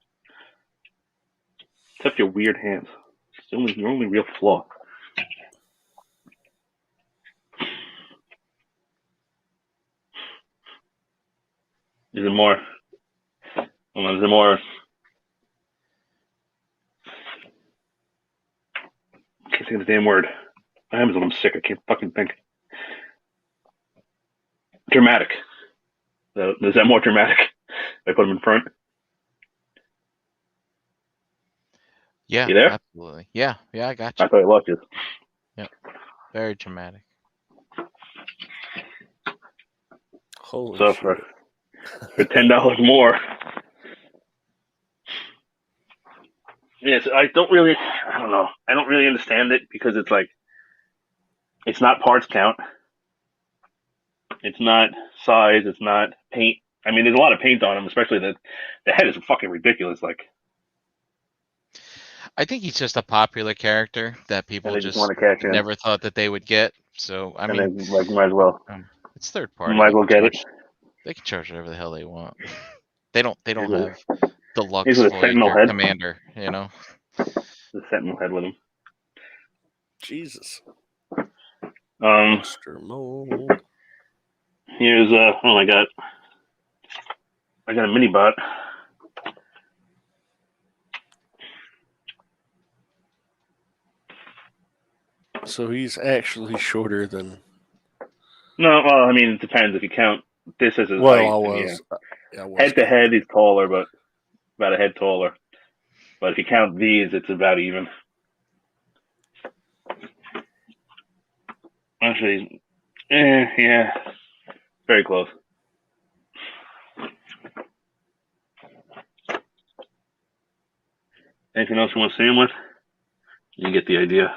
Except your weird hands. It's your only real flaw. Is it more? Hold on, is it more? I can't think of the damn word. I am when I'm sick. I can't fucking think. Dramatic. Is that more dramatic? I put them in front. Yeah, You there? absolutely. Yeah, I got you. I thought I lost you. Yeah, very dramatic. Holy So shit. for $10 more. Yes, I don't really understand it because it's like, it's not parts count. It's not size. It's not paint. I mean, there's a lot of paint on him, especially the head is fucking ridiculous. Like, I think he's just a popular character that people they just want to catch in. never thought that they would get. So I mean, they, like, might as well. It's third party. Might as well get it. They can charge whatever the hell they want. They don't Usually- have deluxe He's with a Sentinel Voyager head. Commander, you know. The Sentinel head with him. Jesus. Um, Mr. Mold. here's I got a mini bot. So he's actually shorter than. No, well, I mean, it depends if you count this as his Well, height. I was Head to head, he's taller, but about a head taller. But if you count these, it's about even. Actually, yeah, very close. Anything else you want to see him with? You get the idea.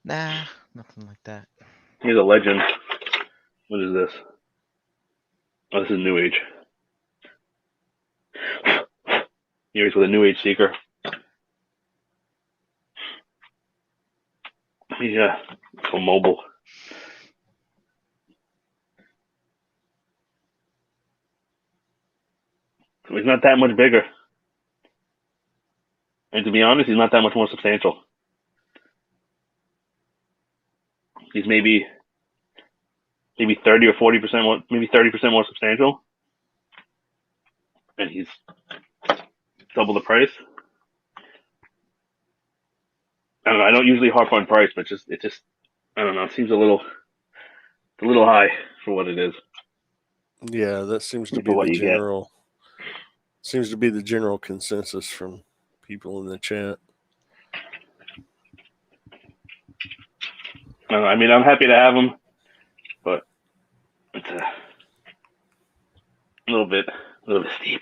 Nah, nothing like that. Here's a legend. What is this? Oh, this is New Age. Here he's with a New Age seeker. Yeah, so mobile. So he's not that much bigger. And to be honest, he's not that much more substantial. He's maybe 30 or 40% more, maybe 30% more substantial. And he's double the price. I don't know. I don't usually harp on price, but it just I don't know. It seems a little high for what it is. Yeah, that seems to For be what the you get. general consensus from people in the chat. I mean, I'm happy to have them, but it's a little bit steep.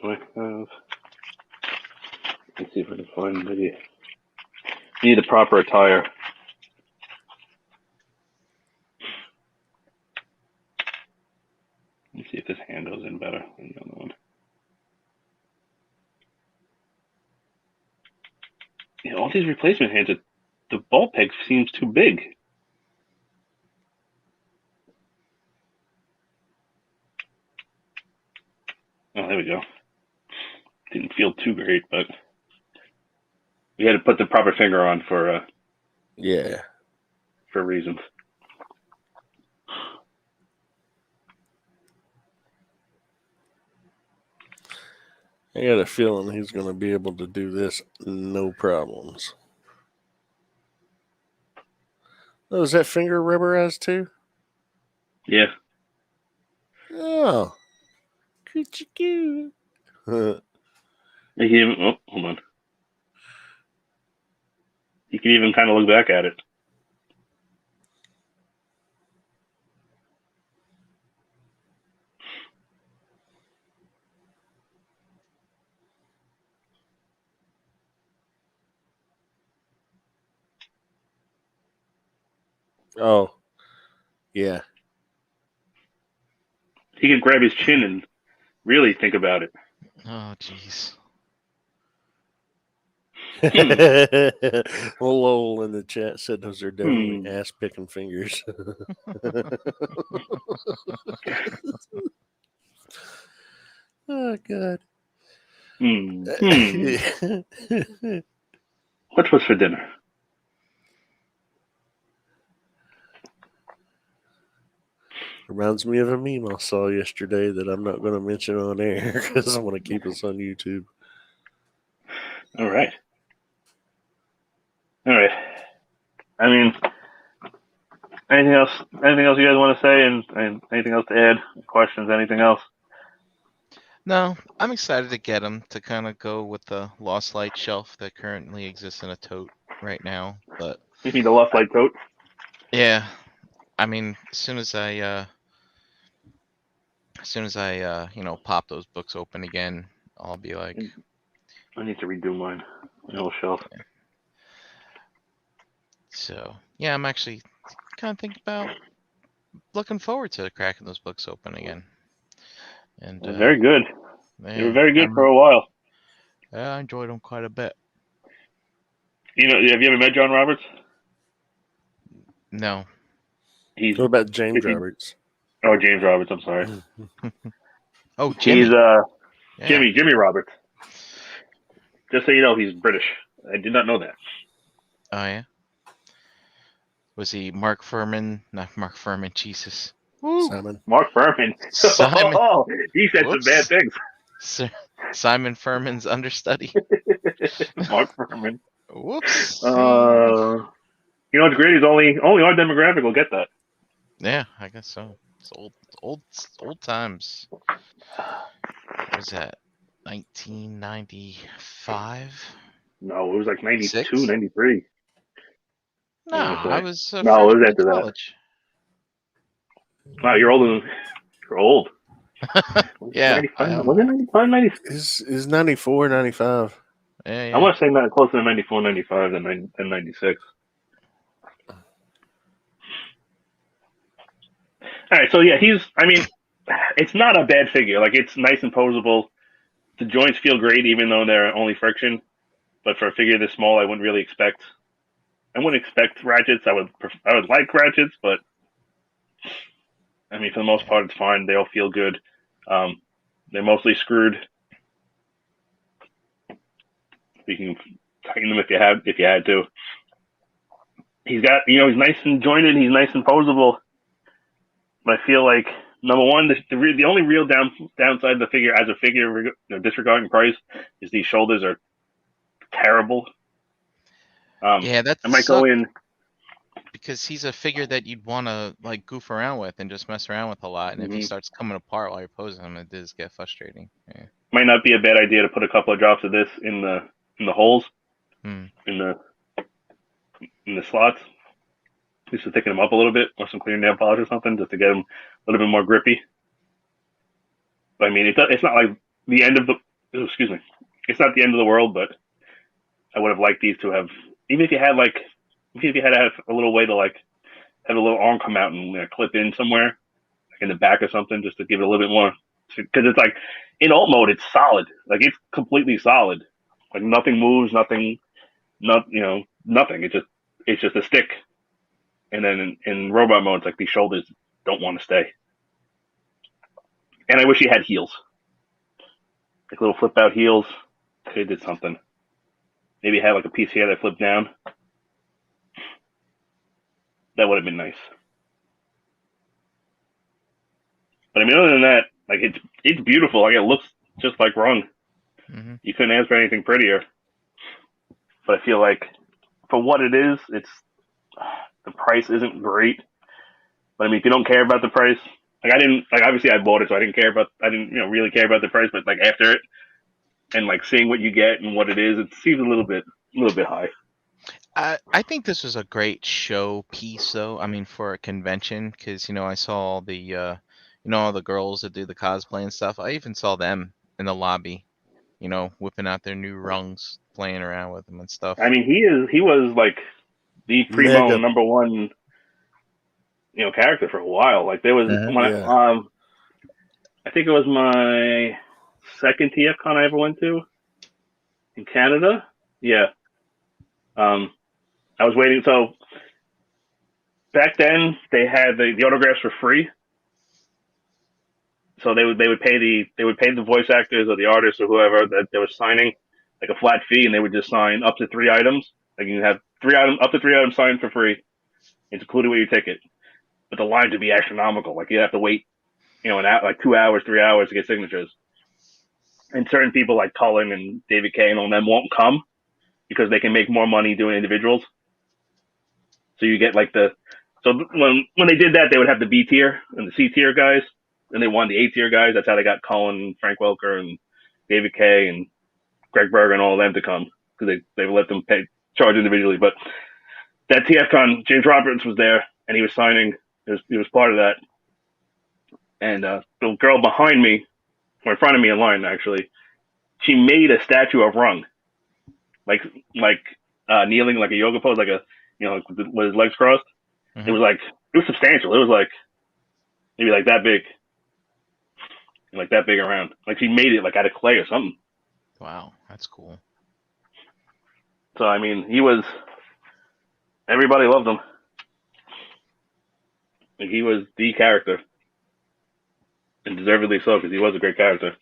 Do I have? Let's see if I can find maybe need a proper attire. Let's see if this hand goes in better than the other one. Yeah, all these replacement hands, the ball peg seems too big. Oh, there we go. Didn't feel too great, but we had to put the proper finger on for reasons. I got a feeling he's going to be able to do this no problems. Oh, is that finger rubberized too? Yeah. Oh. Coochie-coo. Hold on. You can even kind of look back at it. Oh. Yeah. He could grab his chin and really think about it. Oh, jeez. Lowell in the chat said those are definitely ass picking fingers. Oh God. What was for dinner? Reminds me of a meme I saw yesterday that I'm not going to mention on air because I want to keep us on YouTube. All right. I mean, anything else you guys want to say, and anything else to add? Questions? Anything else? No, I'm excited to get them to kind of go with the Lost Light shelf that currently exists in a tote right now. But You mean the Lost Light tote? yeah, I mean, as soon as I pop those books open again, I'll be like, I need to redo mine. My whole shelf. Yeah. So yeah, I'm actually kind of thinking about looking forward to cracking those books open again. And very good. Man, They were very good for a while. Yeah, I enjoyed them quite a bit. You know, have you ever met John Roberts? No. What about James Roberts? Oh, James Roberts. I'm sorry. Oh, Jimmy. He's Jimmy Roberts. Just so you know, he's British. I did not know that. Oh yeah. Was he Mark Furman? Not Mark Furman. Jesus. Woo. Simon. Mark Furman. Simon. Oh, he said some bad things. Simon Furman's understudy. Mark Furman. Whoops. You know what's great is only our demographic will get that. Yeah, I guess so. It's old times. What was that? 1995? No, it was like 92, 6? 93. No, I was it was after college. That. Wow, you're older than you're old. Yeah. 95? Was it 95, 96? Is 94, 95? Yeah. I want to say that closer to 94, 95 than 96. All right, so yeah, it's not a bad figure. Like, it's nice and posable. The joints feel great, even though they're only friction. But for a figure this small, I wouldn't expect ratchets. I would like ratchets, but I mean, for the most part, it's fine. They all feel good. They're mostly screwed. You can tighten them if you had to. He's got, he's nice and jointed. He's nice and posable. But I feel like Number one, the only real downside of the figure as a figure, disregarding price, is these shoulders are terrible. Yeah, that I might go in because he's a figure that you'd want to like goof around with and just mess around with a lot. And if he starts coming apart while you're posing him, it does get frustrating. Yeah. Might not be a bad idea to put a couple of drops of this in the holes, in the slots, just to thicken them up a little bit, or some clear nail polish or something, just to get them a little bit more grippy. But I mean, it's not like the end of the. Excuse me. It's not the end of the world, but I would have liked these to have, even if you had to have a little way to like have a little arm come out and clip in somewhere, like in the back or something, just to give it a little bit more. Because it's like in alt mode, it's solid. Like it's completely solid. Like nothing moves, nothing. It's just a stick. And then in robot mode, it's like these shoulders don't want to stay. And I wish he had heels, like little flip out heels. They did something. Maybe had like a piece here that flipped down. That would have been nice. But I mean, other than that, like it's beautiful. Like it looks just like RUNG. You couldn't ask for anything prettier. But I feel like for what it is, the price isn't great. But I mean, if you don't care about the price, obviously I bought it, so I didn't really care about the price. But like after it, and like seeing what you get and what it is, it seems a little bit high. I think this was a great show piece, though. I mean, for a convention, because I saw the all the girls that do the cosplay and stuff. I even saw them in the lobby, whipping out their new rungs, playing around with them and stuff. I mean, he was like the primo number one, character for a while. Like there was I think it was my second TFCon I ever went to in Canada. Yeah. I was waiting. So back then they had the autographs for free. So they would pay the voice actors or the artists or whoever that they were signing like a flat fee, and they would just sign up to 3 items. Like you can have up to 3 items signed for free. It's included with your ticket. But the lines would be astronomical. Like you'd have to wait, like 2 hours, 3 hours to get signatures. And certain people like Cullen and David Kay and all them won't come because they can make more money doing individuals. So you get like when they did that, they would have the B tier and the C tier guys, and they wanted the A tier guys. That's how they got Cullen, Frank Welker, and David Kay, and Greg Berger, and all of them to come because they let them charge individually. But that TFCon, James Roberts was there, and he was signing. He was part of that. And the girl behind me, or in front of me in line, actually, she made a statue of RUNG, like kneeling like a yoga pose, like with his legs crossed. It was substantial. It was like maybe like that big, like that big around. Like she made it like out of clay or something. Wow, that's cool. So I mean, everybody loved him. Like he was the character, and deservedly so, because he was a great character.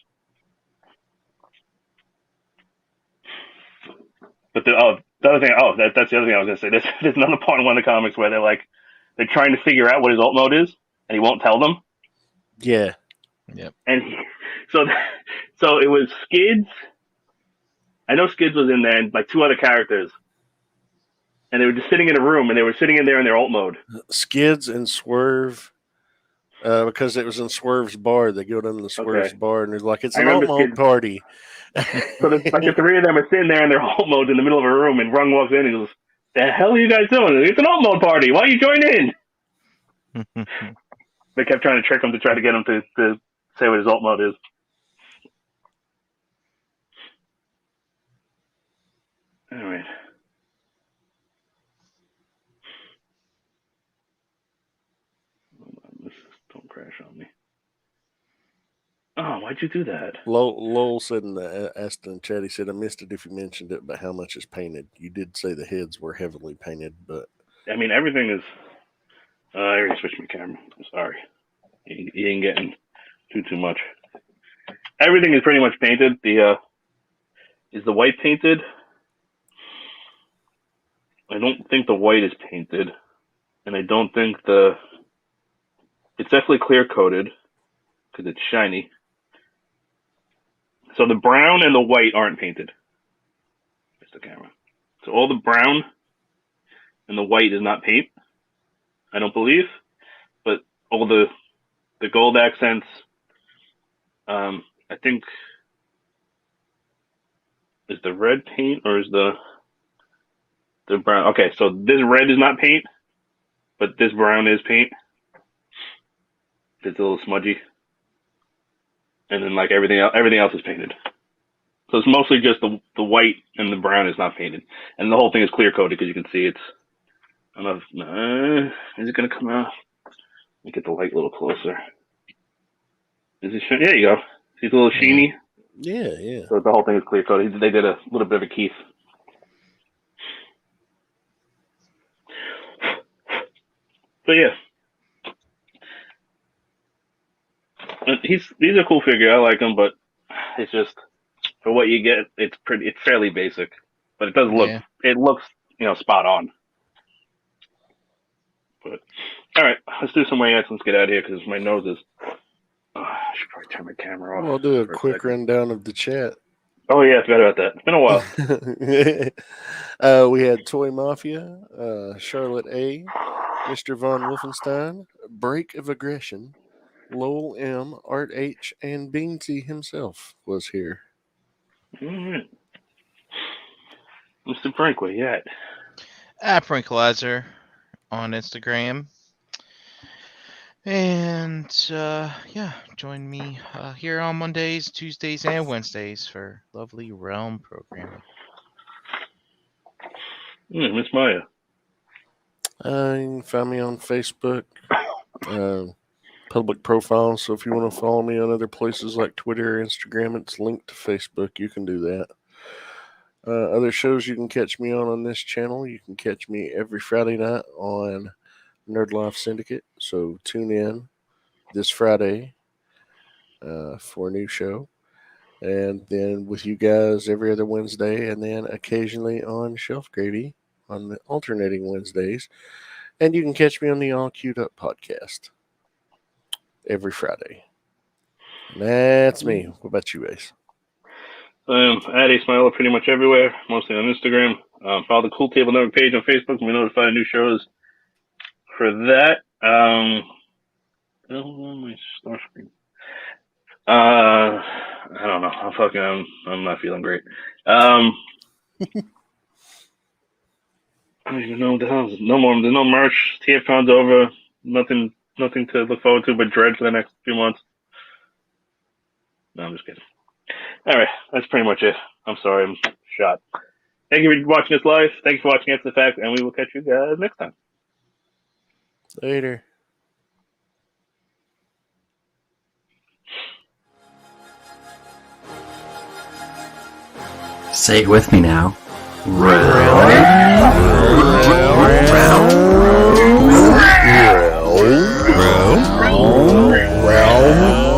But the other thing, that's the other thing I was gonna say. There's another part in one of the comics where they're trying to figure out what his alt mode is, and he won't tell them. Yeah. Yep. And so it was Skids. I know Skids was in there, and like 2 other characters, and they were just sitting in a room, and they were sitting in there in their alt mode. Skids and Swerve, because it was in Swerve's bar. They go down to the Swerve's bar, and they're like, "It's an alt mode party." So the 3 of them are sitting there in their alt mode in the middle of a room, and RUNG walks in and goes, "The hell are you guys doing? It's an alt mode party. Why are you joining in?" They kept trying to trick him to try to get him to say what his alt mode is. All right. Hold on, don't crash on me. Oh, why'd you do that? Lowell said asked in the chat, he said, "I missed it if you mentioned it, but how much is painted?" You did say the heads were heavily painted, but I mean, everything is. I already switched my camera. I'm sorry. You ain't getting too much. Everything is pretty much painted. Is the white painted? I don't think the white is painted, and I don't think it's definitely clear coated. because it's shiny. So the brown and the white aren't painted. There's the camera. So all the brown and the white is not paint, I don't believe. But all the gold accents, I think, is the red paint or is the brown? Okay, so this red is not paint, but this brown is paint. It's a little smudgy. And then like everything else is painted. So it's mostly just the white and the brown is not painted. And the whole thing is clear coated because you can see it's, I don't know if, is it going to come out? Let me get the light a little closer. Is it? Yeah, there you go. See, it's a little sheeny. Yeah. So the whole thing is clear coated. They did a little bit of a Keith. So yeah. These are cool figure. I like them, but it's just for what you get, it's fairly basic, but it does look, it looks, spot on. But all right, let's do some wayettes. Let's get out of here because my nose is. I should probably turn my camera off. We'll do a quick rundown of the chat. Oh yeah, I forgot about that. It's been a while. We had Toy Mafia, Charlotte A, Mr. Von Wolfenstein, Break of Aggression, Lowell M, Art H, and Beansy himself was here. All right. Mr. Frank, where you at? At Franklizer on Instagram. And join me here on Mondays, Tuesdays, and Wednesdays for lovely Realm programming. Miss Maya. You can find me on Facebook, public profile. So if you want to follow me on other places like Twitter or Instagram, it's linked to Facebook. You can do that. Other shows you can catch me on this channel. You can catch me every Friday night on Nerd Life Syndicate. So tune in this Friday for a new show. And then with you guys every other Wednesday, and then occasionally on Shelf Gravy on the alternating Wednesdays. And you can catch me on the All Queued Up podcast every Friday. And that's me. What about you, Ace? At Ace Smiler pretty much everywhere, mostly on Instagram. Follow the Cool Table Network page on Facebook. We notify new shows for that. On my star screen. I don't know. I'm not feeling great. I don't even know what the hell is it. There's no merch. TFCon's over. Nothing to look forward to but dread for the next few months. No, I'm just kidding. All right, that's pretty much it. I'm sorry, I'm shot. Thank you for watching this live. Thanks for watching After the Fact, and we will catch you guys next time. Later. Say it with me now. Round.